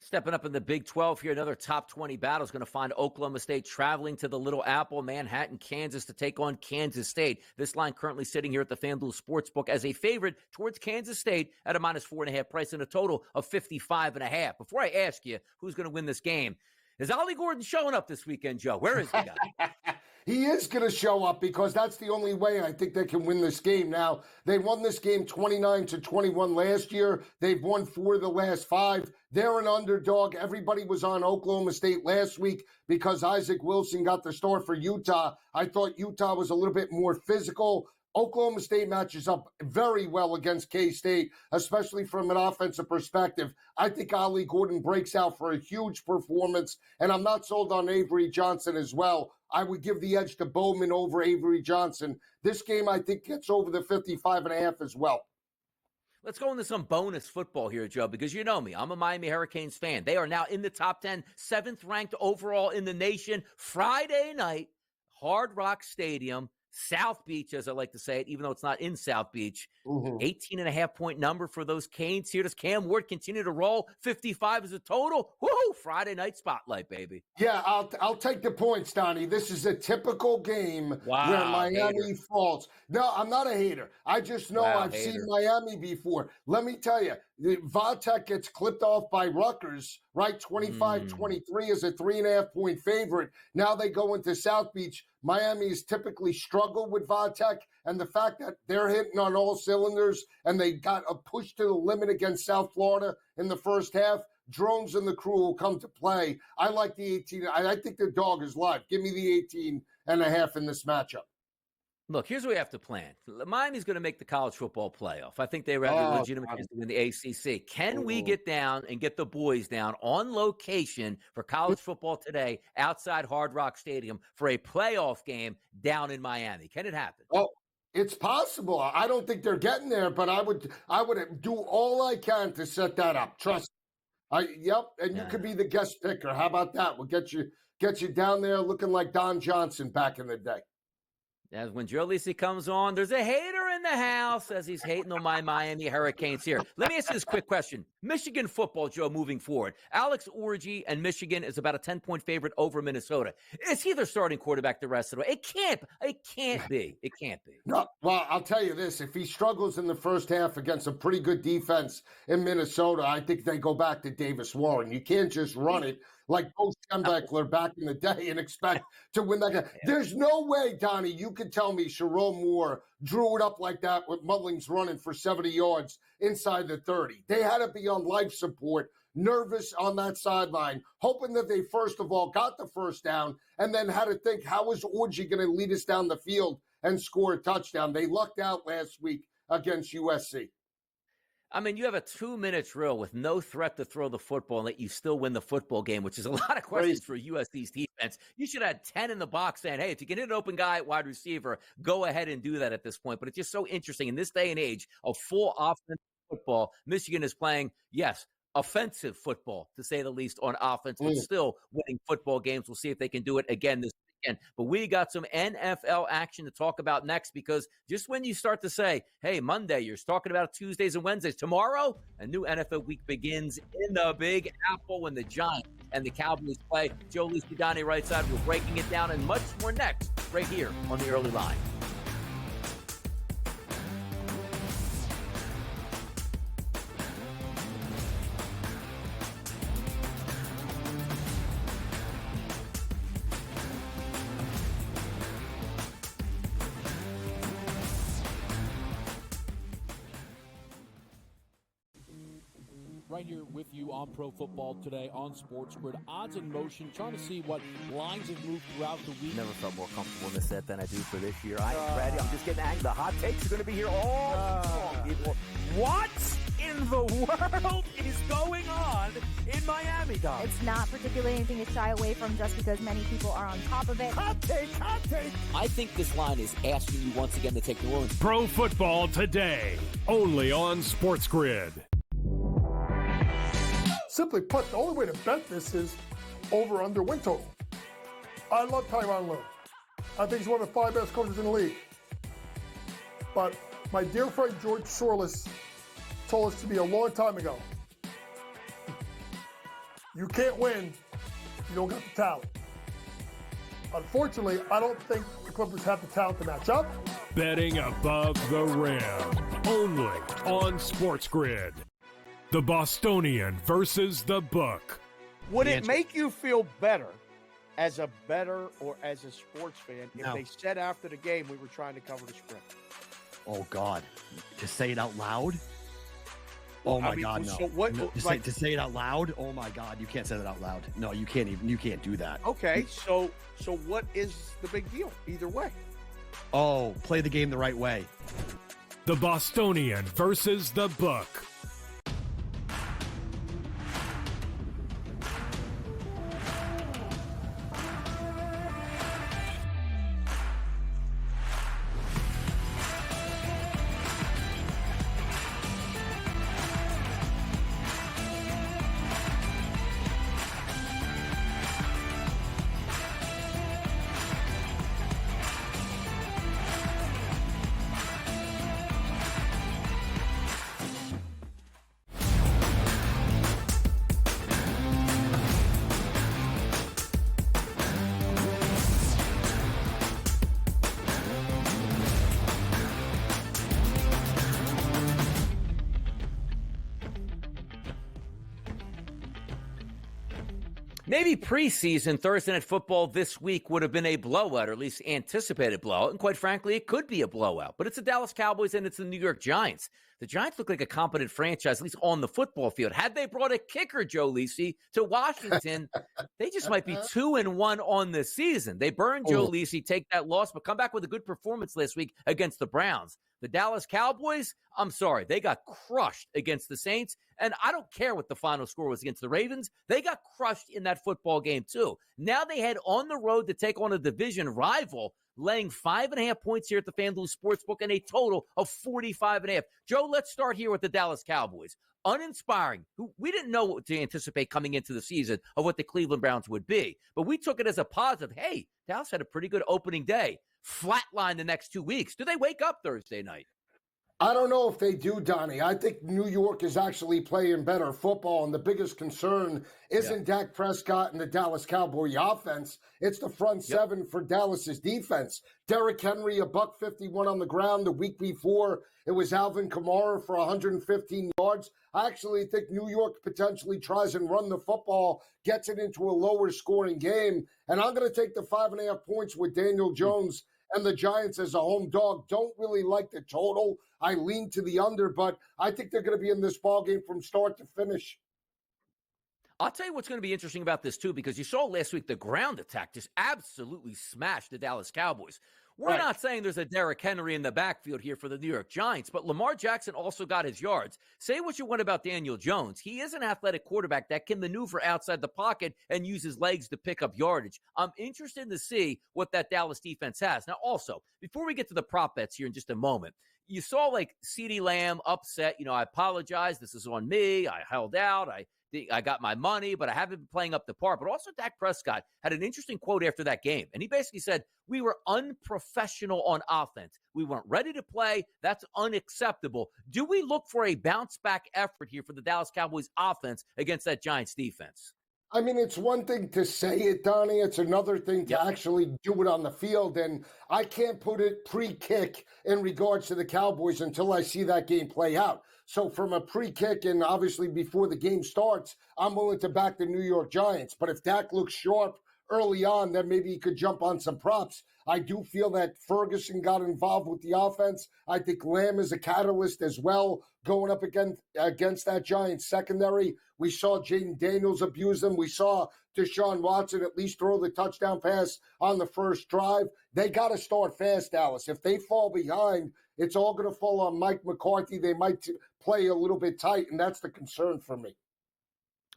Stepping up in the Big 12 here, another top 20 battle is going to find Oklahoma State traveling to the Little Apple, Manhattan, Kansas to take on Kansas State. This line currently sitting here at the FanDuel Sportsbook as a favorite towards Kansas State at a minus 4.5 price and a total of 55.5. Before I ask you who's going to win this game, is Ollie Gordon showing up this weekend, Joe? Where is he, guy? He is going to show up because that's the only way I think they can win this game. Now, they won this game 29-21 last year. They've won 4 of the last 5. They're an underdog. Everybody was on Oklahoma State last week because Isaac Wilson got the start for Utah. I thought Utah was a little bit more physical. Oklahoma State matches up very well against K-State, especially from an offensive perspective. I think Ollie Gordon breaks out for a huge performance, and I'm not sold on Avery Johnson as well. I would give the edge to Bowman over Avery Johnson. This game, I think, gets over the 55.5 as well. Let's go into some bonus football here, Joe, because you know me. I'm a Miami Hurricanes fan. They are now in the top 10, 7th ranked overall in the nation. Friday night, Hard Rock Stadium, South Beach, as I like to say it, even though it's not in South Beach. 18.5-point number for those Canes here. Does Cam Ward continue to roll? 55 is a total. Woo! Friday night spotlight, baby. Yeah, I'll take the points, Donnie. This is a typical game where Miami falls. No, I'm not a hater. I just know I've seen Miami before. Let me tell you, Vatek gets clipped off by Rutgers, right? 25-23 is a 3.5-point favorite. Now they go into South Beach. Miami has typically struggled with Vatek, and the fact that they're hitting on all cylinders and they got a push to the limit against South Florida in the first half, Drones and the crew will come to play. I like the 18. I think the dog is live. Give me the 18.5 in this matchup. Look, here's what we have to plan. Miami's going to make the college football playoff. I think they have a legitimate chance to win the ACC. Can we get down and get the boys down on location for college football today outside Hard Rock Stadium for a playoff game down in Miami? Can it happen? Oh, it's possible. I don't think they're getting there, but I would do all I can to set that up. Trust me. And you could be the guest picker. How about that? We'll get you down there looking like Don Johnson back in the day. As when Joe Lisi comes on, there's a hater in the house as he's hating on my Miami Hurricanes here. Let me ask you this quick question. Michigan football, Joe, moving forward. Alex Orji and Michigan is about a 10-point favorite over Minnesota. Is he their starting quarterback the rest of the way? It can't be. It can't be. No, well, I'll tell you this. If he struggles in the first half against a pretty good defense in Minnesota, I think they go back to Davis Warren. You can't just run it like Bo Schembechler back in the day and expect to win that game. There's no way, Donnie, you could tell me Sharon Moore drew it up like that with Mullings running for 70 yards inside the 30. They had to be on life support, nervous on that sideline, hoping that they first of all got the first down and then had to think, how is Orji going to lead us down the field and score a touchdown? They lucked out last week against USC. I mean, you have a 2-minute drill with no threat to throw the football and that you still win the football game, which is a lot of questions for USC's defense. You should have 10 in the box saying, hey, if you can hit an open guy at wide receiver, go ahead and do that at this point. But it's just so interesting. In this day and age of full offensive football, Michigan is playing, yes, offensive football, to say the least, on offense, but still winning football games. We'll see if they can do it again this weekend. But we got some NFL action to talk about next, because just when you start to say, hey, Monday, you're talking about Tuesdays and Wednesdays. Tomorrow, a new NFL week begins in the Big Apple when the Giants and the Cowboys play. Joe Lisi, Donnie, right side. We're breaking it down and much more next right here on the Early Line. Right here with you on Pro Football Today on SportsGrid. Odds in motion, trying to see what lines have moved throughout the week. Never felt more comfortable in this set than I do for this year. I'm ready. I'm just getting angry. The hot takes are going to be here all long, people. What in the world is going on in Miami, Don? It's not particularly anything to shy away from just because many people are on top of it. Hot take, hot take. I think this line is asking you once again to take New Orleans. Pro Football Today, only on SportsGrid. Simply put, the only way to bet this is over-under win total. I love Tyronn Lue. I think he's one of the 5 best coaches in the league. But my dear friend George Sorlis told us to me a long time ago, you can't win if you don't got the talent. Unfortunately, I don't think the Clippers have the talent to match up. Betting above the rim, only on SportsGrid. The Bostonian versus the Book. Would it make you feel better as a bettor or as a sports fan if they said after the game we were trying to cover the spread? Oh, God. To say it out loud? Oh, my God, no. So what, no to say it out loud? Oh, my God. You can't say that out loud. No, you can't do that. Okay, so what is the big deal either way? Oh, play the game the right way. The Bostonian versus the Book. Maybe preseason Thursday Night Football this week would have been a blowout, or at least anticipated blowout. And quite frankly, it could be a blowout. But it's the Dallas Cowboys and it's the New York Giants. the Giants look like a competent franchise, at least on the football field. Had they brought a kicker, Joe Lisi, to Washington, they just might be 2-1 on the season. They burned Joe Lisi, take that loss, but come back with a good performance last week against the Browns. The Dallas Cowboys, I'm sorry, they got crushed against the Saints, and I don't care what the final score was against the Ravens. They got crushed in that football game, too. Now they head on the road to take on a division rival, laying 5.5 points here at the FanDuel Sportsbook and a total of 45.5. Joe, let's start here with the Dallas Cowboys. Uninspiring. We didn't know what to anticipate coming into the season of what the Cleveland Browns would be, but we took it as a positive. Hey, Dallas had a pretty good opening day. Flatline the next 2 weeks. Do they wake up Thursday night? I don't know if they do, Donnie. I think New York is actually playing better football, and the biggest concern isn't Dak Prescott and the Dallas Cowboy offense. It's the front seven for Dallas's defense. Derrick Henry, $151 on the ground. The week before, it was Alvin Kamara for 115 yards. I actually think New York potentially tries and run the football, gets it into a lower scoring game, and I'm going to take the 5.5 points with Daniel Jones and the Giants as a home dog. Don't really like the total. I lean to the under, but I think they're going to be in this ball game from start to finish. I'll tell you what's going to be interesting about this, too, because you saw last week the ground attack just absolutely smashed the Dallas Cowboys. We're not saying there's a Derrick Henry in the backfield here for the New York Giants, but Lamar Jackson also got his yards. Say what you want about Daniel Jones. He is an athletic quarterback that can maneuver outside the pocket and use his legs to pick up yardage. I'm interested to see what that Dallas defense has. Now, also, before we get to the prop bets here in just a moment, you saw like CeeDee Lamb upset. I apologize. This is on me. I held out. I got my money, but I haven't been playing up the part. But also Dak Prescott had an interesting quote after that game. And he basically said, we were unprofessional on offense. We weren't ready to play. That's unacceptable. Do we look for a bounce-back effort here for the Dallas Cowboys offense against that Giants defense? I mean, it's one thing to say it, Donnie. It's another thing to actually do it on the field. And I can't put it pre-kick in regards to the Cowboys until I see that game play out. So from a pre-kick and obviously before the game starts, I'm willing to back the New York Giants. But if Dak looks sharp early on, then maybe he could jump on some props. I do feel that Ferguson got involved with the offense. I think Lamb is a catalyst as well, going up against that Giants secondary. We saw Jaden Daniels abuse them. We saw Deshaun Watson at least throw the touchdown pass on the first drive. They got to start fast, Dallas. If they fall behind, it's all going to fall on Mike McCarthy. They might play a little bit tight, and that's the concern for me.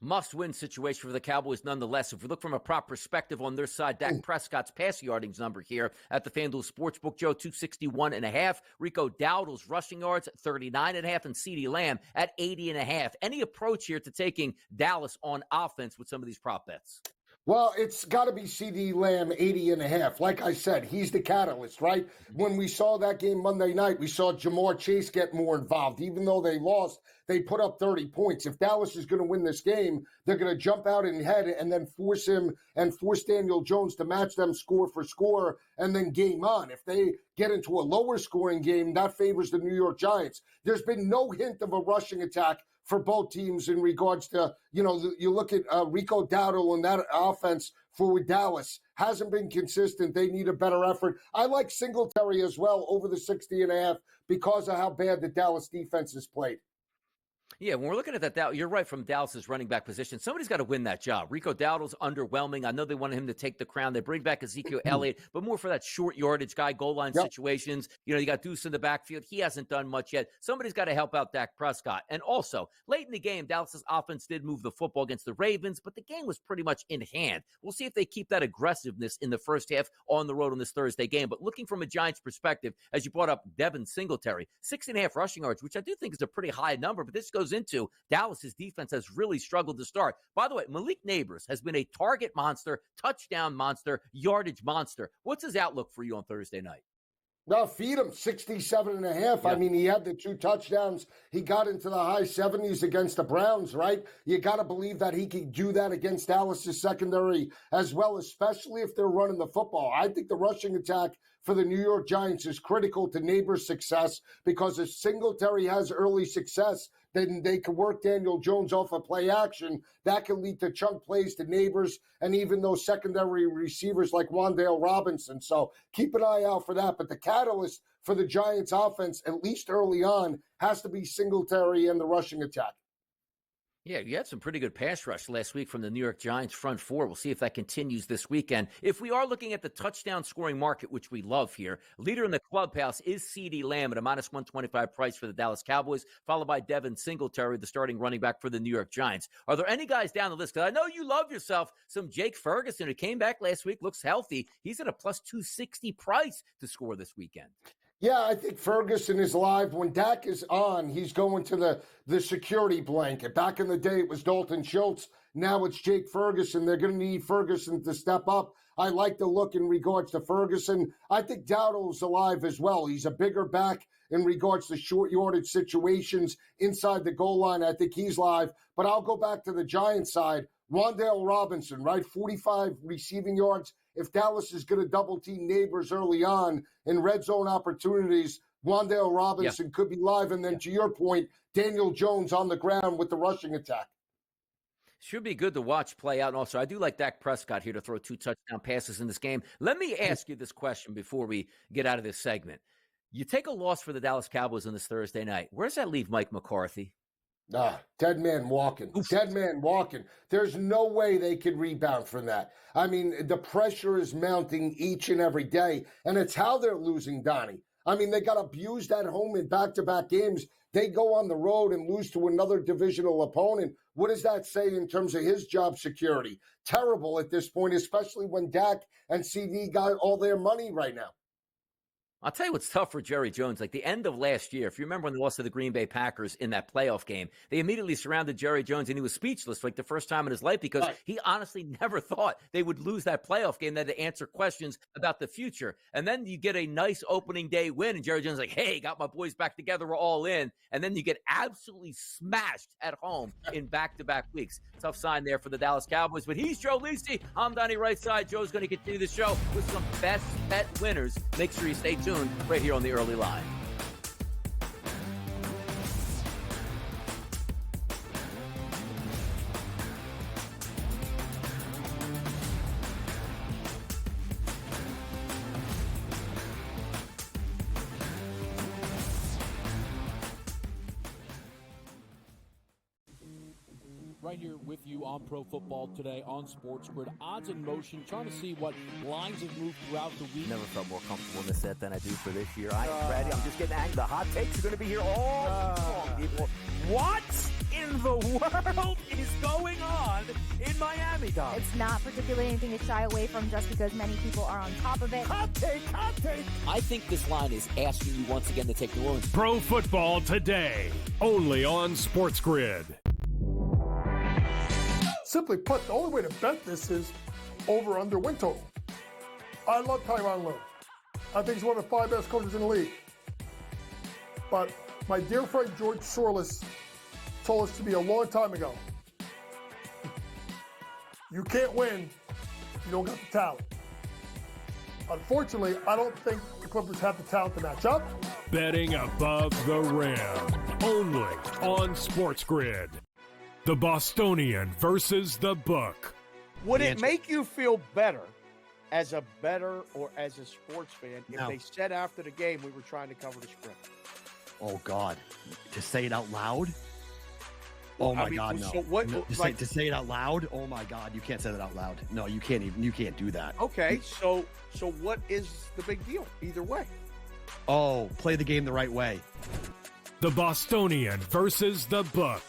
Must-win situation for the Cowboys nonetheless. If we look from a prop perspective on their side, Dak Prescott's pass yardage number here at the FanDuel Sportsbook, Joe, 261.5. Rico Dowdle's rushing yards, 39.5, and CeeDee Lamb at 80.5. Any approach here to taking Dallas on offense with some of these prop bets? Well, it's got to be CeeDee Lamb, 80.5. Like I said, he's the catalyst, right? When we saw that game Monday night, we saw Jamar Chase get more involved. Even though they lost, they put up 30 points. If Dallas is going to win this game, they're going to jump out and head and then force him and force Daniel Jones to match them score for score and then game on. If they get into a lower scoring game, that favors the New York Giants. There's been no hint of a rushing attack for both teams in regards to, you look at Rico Dowdle and that offense for Dallas hasn't been consistent. They need a better effort. I like Singletary as well over the 60.5 because of how bad the Dallas defense has played. Yeah, when we're looking at that, you're right, from Dallas's running back position. Somebody's got to win that job. Rico Dowdle's underwhelming. I know they wanted him to take the crown. They bring back Ezekiel Elliott, but more for that short yardage guy, goal line situations. You got Deuce in the backfield. He hasn't done much yet. Somebody's got to help out Dak Prescott. And also, late in the game, Dallas's offense did move the football against the Ravens, but the game was pretty much in hand. We'll see if they keep that aggressiveness in the first half on the road on this Thursday game. But looking from a Giants perspective, as you brought up Devin Singletary, 6.5 rushing yards, which I do think is a pretty high number, but this goes into Dallas's defense has really struggled to start. By the way, Malik Neighbors has been a target monster, touchdown monster, yardage monster. What's his outlook for you on Thursday night? No, feed him 67.5. I mean, he had the 2 touchdowns. He got into the high 70s against the Browns, right? You got to believe that he can do that against Dallas's secondary as well, especially if they're running the football. I think the rushing attack for the New York Giants is critical to Neighbors' success, because if Singletary has early success, then they can work Daniel Jones off of play action. That can lead to chunk plays to Neighbors and even those secondary receivers like Wan'Dale Robinson. So keep an eye out for that. But the catalyst for the Giants offense, at least early on, has to be Singletary and the rushing attack. Yeah, you had some pretty good pass rush last week from the New York Giants front four. We'll see if that continues this weekend. If we are looking at the touchdown scoring market, which we love here, leader in the clubhouse is CeeDee Lamb at a minus 125 price for the Dallas Cowboys, followed by Devin Singletary, the starting running back for the New York Giants. Are there any guys down the list? Because I know you love yourself some Jake Ferguson, who came back last week, looks healthy. He's at a plus 260 price to score this weekend. Yeah, I think Ferguson is live. When Dak is on, he's going to the security blanket. Back in the day, it was Dalton Schultz. Now it's Jake Ferguson. They're going to need Ferguson to step up. I like the look in regards to Ferguson. I think Dowdle's alive as well. He's a bigger back in regards to short yardage situations inside the goal line. I think he's live. But I'll go back to the Giants side. Wan'Dale Robinson, right? 45 receiving yards. If Dallas is going to double team Neighbors early on in red zone opportunities, Wan'Dale Robinson could be live. And then to your point, Daniel Jones on the ground with the rushing attack. Should be good to watch play out. And also, I do like Dak Prescott here to throw 2 touchdown passes in this game. Let me ask you this question before we get out of this segment. You take a loss for the Dallas Cowboys on this Thursday night. Where does that leave Mike McCarthy? Dead man walking. Oof. Dead man walking. There's no way they could rebound from that. I mean, the pressure is mounting each and every day, and it's how they're losing, Donnie. I mean, they got abused at home in back-to-back games. They go on the road and lose to another divisional opponent. What does that say in terms of his job security? Terrible at this point, especially when Dak and CD got all their money right now. I'll tell you what's tough for Jerry Jones. Like the end of last year, if you remember when they lost to the Green Bay Packers in that playoff game, they immediately surrounded Jerry Jones, and he was speechless like the first time in his life, because he honestly never thought they would lose that playoff game. They had to answer questions about the future. And then you get a nice opening day win, and Jerry Jones is like, hey, got my boys back together. We're all in. And then you get absolutely smashed at home in back-to-back weeks. Tough sign there for the Dallas Cowboys. But he's Joe Lisi. I'm Donnie Rightside. Joe's going to continue the show with some best bet winners. Make sure you stay tuned right here on the early line. Right here with you on Pro Football Today on SportsGrid. Odds in motion, trying to see what lines have moved throughout the week. Never felt more comfortable in the set than I do for this year. Brady, I'm just getting angry. The hot takes are going to be here all long, people. What in the world is going on in Miami, Dom? It's not particularly anything to shy away from, just because many people are on top of it. Hot take, hot take. I think this line is asking you once again to take New Orleans. Pro Football Today, only on SportsGrid. Simply put, the only way to bet this is over-under win total. I love Tyronn Lue. I think he's one of the 5 best coaches in the league. But my dear friend George Sorlis told us to me a long time ago, you can't win if you don't got the talent. Unfortunately, I don't think the Clippers have the talent to match up. Betting above the rim, only on SportsGrid. The Bostonian versus the book. Would it make you feel better as a bettor or as a sports fan if they said after the game we were trying to cover the spread? Oh, God. To say it out loud? Oh, my God, no. So what, to say it out loud? Oh, my God. You can't say that out loud. No, you can't even. You can't do that. Okay, so what is the big deal either way? Oh, play the game the right way. The Bostonian versus the book.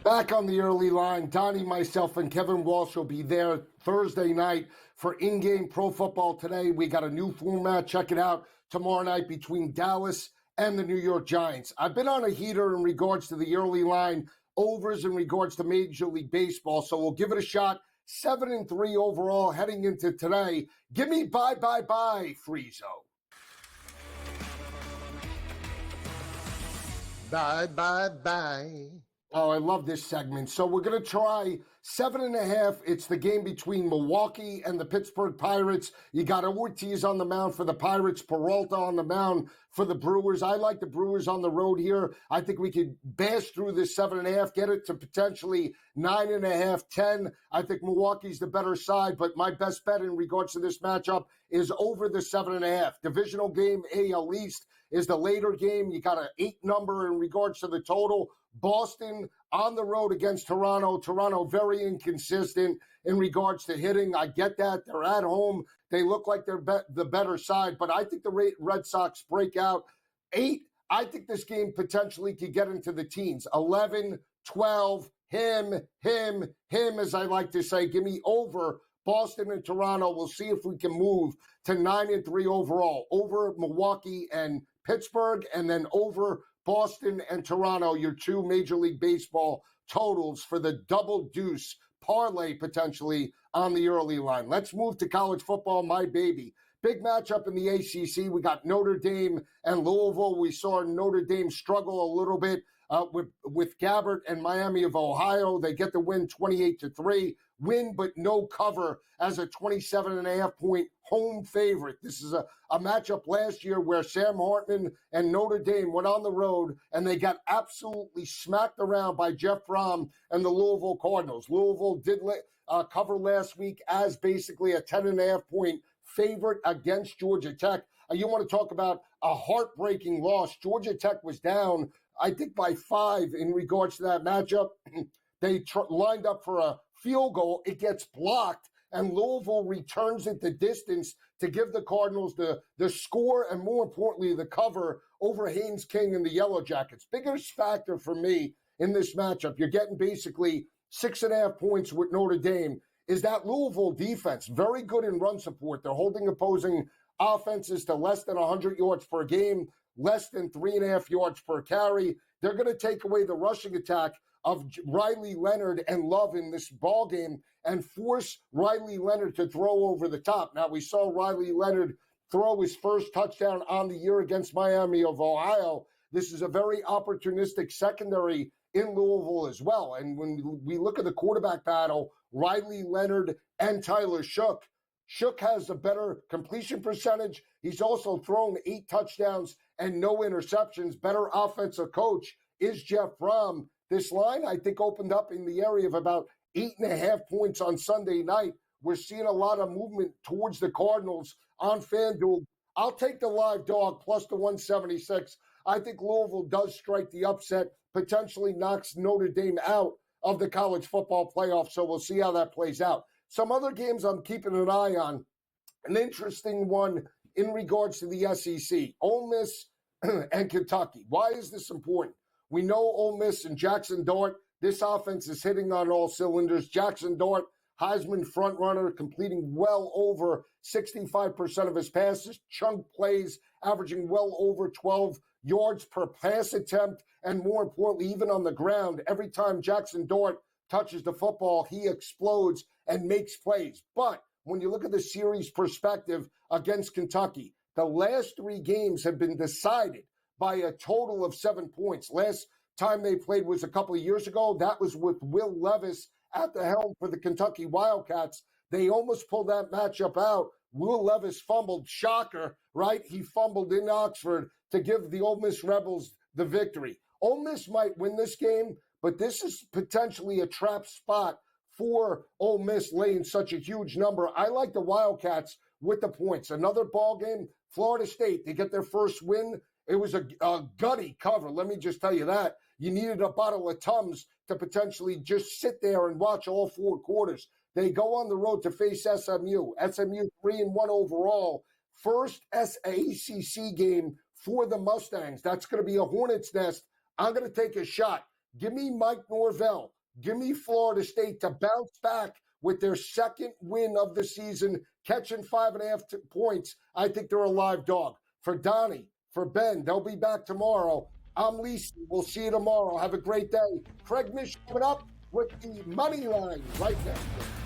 Back on the early line, Donnie, myself, and Kevin Walsh will be there Thursday night for in-game Pro Football Today. We got a new format. Check it out tomorrow night between Dallas and the New York Giants. I've been on a heater in regards to the early line overs in regards to Major League Baseball, so we'll give it a shot. 7-3 overall heading into today. Give me bye, Friezo. Bye. Oh, I love this segment. So we're going to try 7.5. It's the game between Milwaukee and the Pittsburgh Pirates. You got Ortiz on the mound for the Pirates, Peralta on the mound for the Brewers. I like the Brewers on the road here. I think we could bash through this 7.5, get it to potentially 9.5, 10. I think Milwaukee's the better side, but my best bet in regards to this matchup is over the 7.5. Divisional game, AL East, is the later game. You got an 8 number in regards to the total. Boston on the road against Toronto. Toronto very inconsistent in regards to hitting. I get that. They're at home. They look like they're the better side, but I think the Red Sox break out. 8, I think this game potentially could get into the teens. 11, 12, him, as I like to say. Give me over Boston and Toronto. We'll see if we can move to 9-3 overall. Over Milwaukee and Pittsburgh, and then over Boston and Toronto, your 2 Major League Baseball totals for the double deuce parlay potentially on the early line. Let's move to college football, my baby. Big matchup in the ACC. We got Notre Dame and Louisville. We saw Notre Dame struggle a little bit with Gabbert and Miami of Ohio. They get the win 28-3. Win but no cover as a 27.5-point home favorite. This is a matchup last year where Sam Hartman and Notre Dame went on the road and they got absolutely smacked around by Jeff Brom and the Louisville Cardinals. Louisville did cover last week as basically a 10.5-point favorite against Georgia Tech. You want to talk about a heartbreaking loss. Georgia Tech was down, I think, by 5 in regards to that matchup. They lined up for a field goal. It gets blocked, and Louisville returns it the distance to give the Cardinals the score and, more importantly, the cover over Haynes King and the Yellow Jackets. Biggest factor for me in this matchup, you're getting basically 6.5 points with Notre Dame, is that Louisville defense. Very good in run support. They're holding opposing offenses to less than 100 yards per game, less than 3.5 yards per carry. They're going to take away the rushing attack of Riley Leonard and Love in this ball game and force Riley Leonard to throw over the top. Now, we saw Riley Leonard throw his first touchdown on the year against Miami of Ohio. This is a very opportunistic secondary in Louisville as well. And when we look at the quarterback battle, Riley Leonard and Tyler Shook has a better completion percentage. He's also thrown 8 touchdowns and no interceptions. Better offensive coach is Jeff Brom. This line, I think, opened up in the area of about 8.5 points on Sunday night. We're seeing a lot of movement towards the Cardinals on FanDuel. I'll take the live dog plus the 176. I think Louisville does strike the upset, potentially knocks Notre Dame out of the college football playoff, so we'll see how that plays out. Some other games I'm keeping an eye on. An interesting one in regards to the SEC, Ole Miss and Kentucky. Why is this important? We know Ole Miss and Jackson Dart, this offense is hitting on all cylinders. Jackson Dart, Heisman frontrunner, completing well over 65% of his passes, chunk plays, averaging well over 12 yards per pass attempt, and more importantly, even on the ground, every time Jackson Dart touches the football, he explodes and makes plays. But when you look at the series perspective against Kentucky, the last 3 games have been decided by a total of 7 points. Last time they played was a couple of years ago. That was with Will Levis at the helm for the Kentucky Wildcats. They almost pulled that matchup out. Will Levis fumbled. Shocker, right? He fumbled in Oxford to give the Ole Miss Rebels the victory. Ole Miss might win this game, but this is potentially a trap spot for Ole Miss laying such a huge number. I like the Wildcats with the points. Another ball game, Florida State, they get their first win. It was a gutty cover. Let me just tell you that. You needed a bottle of Tums to potentially just sit there and watch all 4 quarters. They go on the road to face SMU. SMU 3-1 overall. First ACC game for the Mustangs. That's going to be a hornet's nest. I'm going to take a shot. Give me Mike Norvell. Give me Florida State to bounce back with their second win of the season, catching 5.5 points. I think they're a live dog. For Donnie, for Ben, they'll be back tomorrow. I'm Lisi. We'll see you tomorrow. Have a great day. Craig Mish coming up with the money line right now.